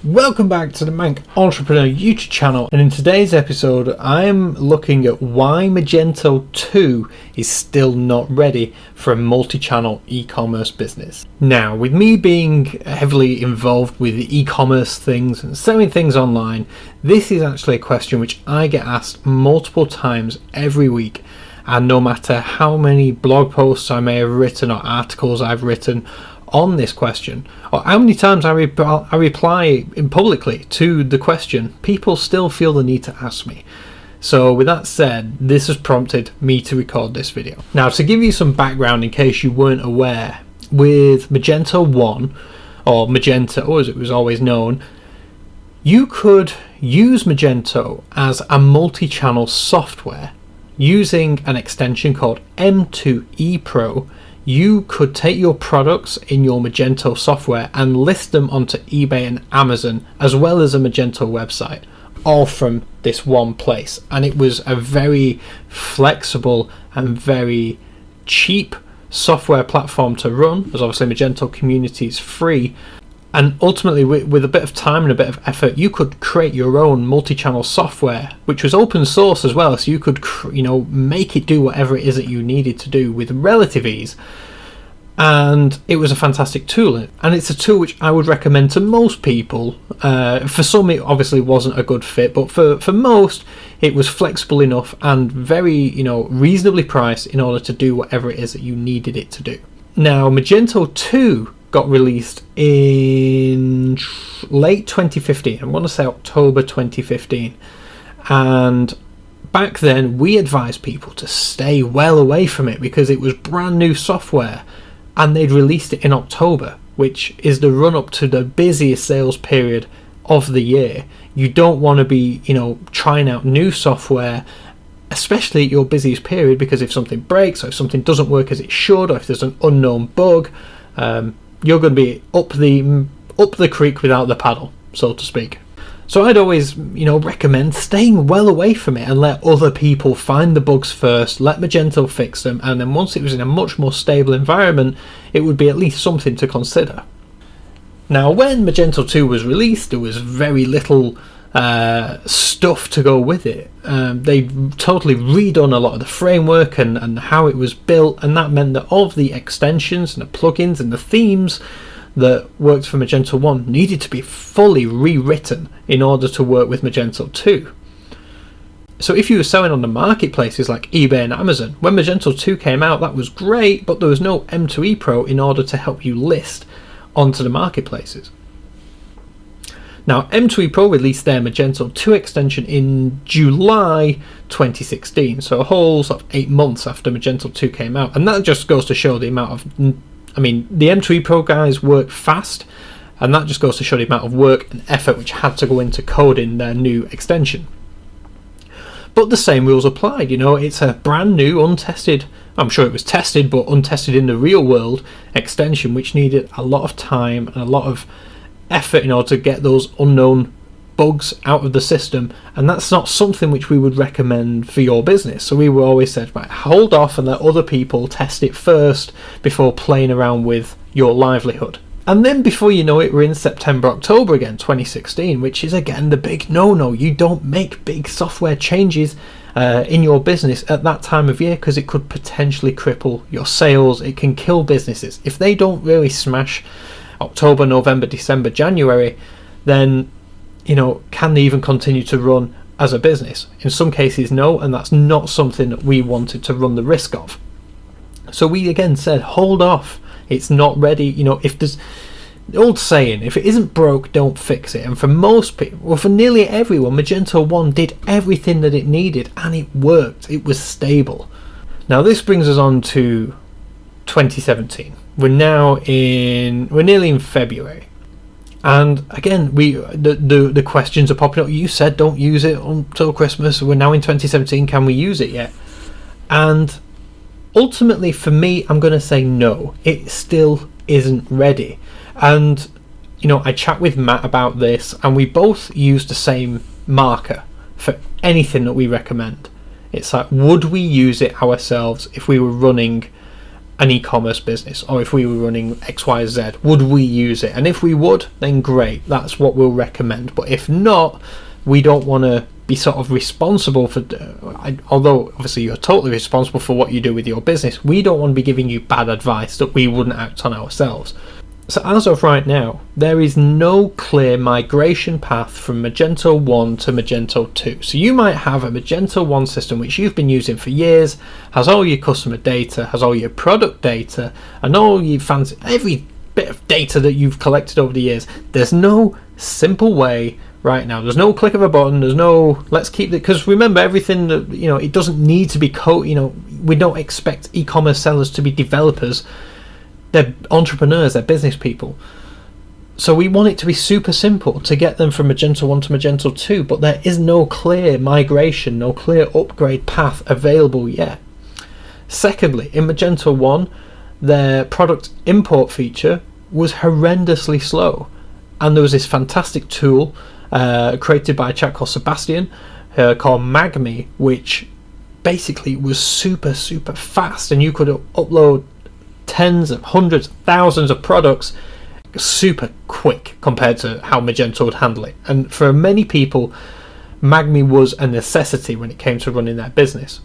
Welcome back to the Manc Entrepreneur YouTube channel, and in today's episode I'm looking at why Magento 2 is still not ready for a multi-channel e-commerce business. Now, with me being heavily involved with the e-commerce things and selling things online, this is actually a question which I get asked multiple times every week, and no matter how many blog posts I may have written or articles I've written on this question, or how many times I reply publicly to the question, people still feel the need to ask me. So with that said, this has prompted me to record this video. Now, to give you some background in case you weren't aware, with Magento 1, or Magento as it was always known, you could use Magento as a multi-channel software using an extension called M2E Pro. You could take your products in your Magento software and list them onto eBay and Amazon, as well as a Magento website, all from this one place. And it was a very flexible and very cheap software platform to run, as obviously Magento community is free. And ultimately, with a bit of time and a bit of effort, you could create your own multi-channel software, which was open source as well, so you could, make it do whatever it is that you needed to do with relative ease. And it was a fantastic tool, and it's a tool which I would recommend to most people. For some, it obviously wasn't a good fit, but for most, it was flexible enough and very, reasonably priced in order to do whatever it is that you needed it to do. Now, Magento 2 got released in late 2015. I'm going to say October 2015. And back then, we advised people to stay well away from it because it was brand new software, and they'd released it in October, which is the run-up to the busiest sales period of the year. You don't want to be, trying out new software, especially at your busiest period, because if something breaks or if something doesn't work as it should, or if there's an unknown bug, you're going to be up the creek without the paddle, so to speak. So I'd always, recommend staying well away from it and let other people find the bugs first, let Magento fix them, and then once it was in a much more stable environment, it would be at least something to consider. Now, when Magento 2 was released, there was very little stuff to go with it. They totally redone a lot of the framework and how it was built, and that meant that all of the extensions and the plugins and the themes that worked for Magento 1 needed to be fully rewritten in order to work with Magento 2. So if you were selling on the marketplaces like eBay and Amazon, when Magento 2 came out, that was great, but there was no M2E Pro in order to help you list onto the marketplaces. Now, M2E Pro released their Magento 2 extension in July 2016, so a whole sort of 8 months after Magento 2 came out, and that just goes to show the amount of, the M2E Pro guys work fast, and that just goes to show the amount of work and effort which had to go into coding their new extension. But the same rules applied, it's a brand new, untested, I'm sure it was tested, but untested in the real world extension, which needed a lot of time and a lot of effort in order to get those unknown bugs out of the system, and that's not something which we would recommend for your business. So we were always said, right, hold off and let other people test it first before playing around with your livelihood. And then before you know it, we're in September, October again, 2016, which is again the big no-no. You don't make big software changes in your business at that time of year, because it could potentially cripple your sales. It can kill businesses if they don't really smash October, November, December, January. Then can they even continue to run as a business? In some cases, no, and that's not something that we wanted to run the risk of. So we again said, hold off, it's not ready. If there's the old saying, if it isn't broke, don't fix it. And for most people, well, for nearly everyone, Magento 1 did everything that it needed, and it worked. It was stable. Now this brings us on to 2017. We're nearly in February, and again the questions are popping up. You said don't use it until Christmas. We're now in 2017. Can we use it yet? And ultimately, for me, I'm going to say no. It still isn't ready. And I chat with Matt about this, and we both use the same marker for anything that we recommend. It's like, would we use it ourselves if we were running an e-commerce business, or if we were running XYZ, would we use it? And if we would, then great, that's what we'll recommend. But if not, we don't want to be sort of responsible for, although obviously you're totally responsible for what you do with your business, we don't want to be giving you bad advice that we wouldn't act on ourselves. So as of right now, there is no clear migration path from Magento 1 to Magento 2. So you might have a Magento 1 system which you've been using for years, has all your customer data, has all your product data, and all your fancy, every bit of data that you've collected over the years. There's no simple way right now. There's no click of a button. There's no let's keep it, because remember, everything that, you know, it doesn't need to be code. You know, we don't expect e-commerce sellers to be developers. They're entrepreneurs, they're business people. So we want it to be super simple to get them from Magento 1 to Magento 2, but there is no clear migration, no clear upgrade path available yet. Secondly, in Magento 1, their product import feature was horrendously slow. And there was this fantastic tool created by a chap called Sebastian called Magme, which basically was super fast, and you could upload tens of hundreds of thousands of products super quick compared to how Magento would handle it. And for many people, Magme was a necessity when it came to running their business.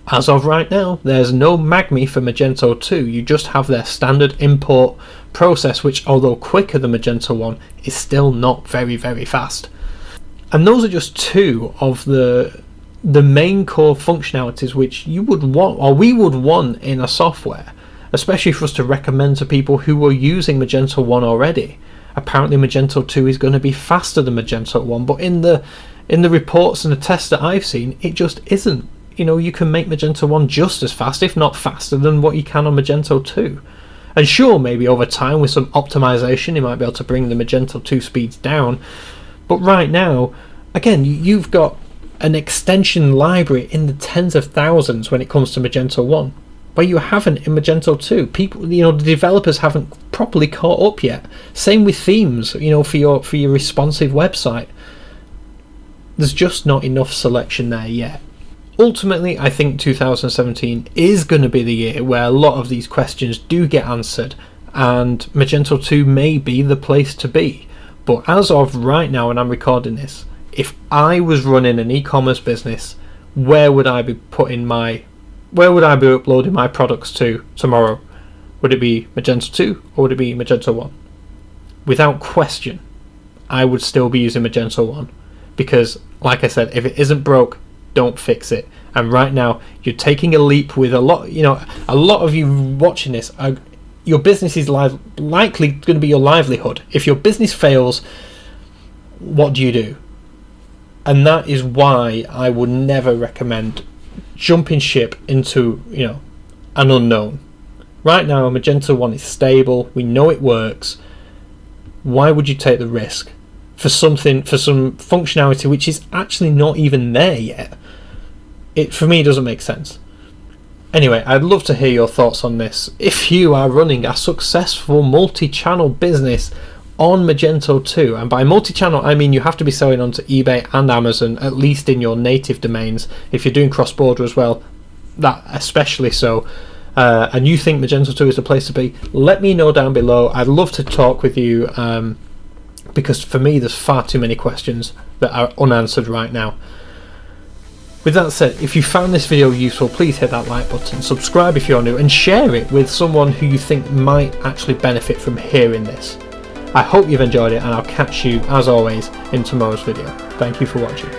As of right now, there's no Magme for Magento 2. You just have their standard import process, which, although quicker than Magento 1, is still not very fast. And those are just two of the main core functionalities which you would want, or we would want, in a software, especially for us to recommend to people who were using Magento 1 already. Apparently Magento 2 is going to be faster than Magento 1, but in the reports and the tests that I've seen, it just isn't. You know, you can make Magento 1 just as fast, if not faster, than what you can on Magento 2. And sure, maybe over time with some optimization you might be able to bring the Magento 2 speeds down, but right now, again, you've got an extension library in the tens of thousands when it comes to Magento 1, but you haven't in Magento 2. People, you know, the developers haven't properly caught up yet. Same with themes, you know, for your responsive website. There's just not enough selection there yet. Ultimately, I think 2017 is going to be the year where a lot of these questions do get answered, and Magento 2 may be the place to be. But as of right now, when I'm recording this, if I was running an e-commerce business, where would I be uploading my products to tomorrow? Would it be Magento 2 or would it be Magento 1? Without question, I would still be using Magento 1, because, like I said, if it isn't broke, don't fix it. And right now, you're taking a leap with a lot of you watching this. Your business is likely going to be your livelihood. If your business fails, what do you do? And that is why I would never recommend jumping ship into, you know, an unknown. Right now, Magento 1 is stable. We know it works. Why would you take the risk for some functionality which is actually not even there yet? It, for me, doesn't make sense. Anyway, I'd love to hear your thoughts on this. If you are running a successful multi-channel business on Magento 2, and by multi-channel I mean you have to be selling onto eBay and Amazon, at least in your native domains. If you're doing cross-border as well, that especially so, and you think Magento 2 is the place to be, let me know down below. I'd love to talk with you, because for me there's far too many questions that are unanswered right now. With that said, if you found this video useful, please hit that like button, subscribe if you're new, and share it with someone who you think might actually benefit from hearing this. I hope you've enjoyed it, and I'll catch you, as always, in tomorrow's video. Thank you for watching.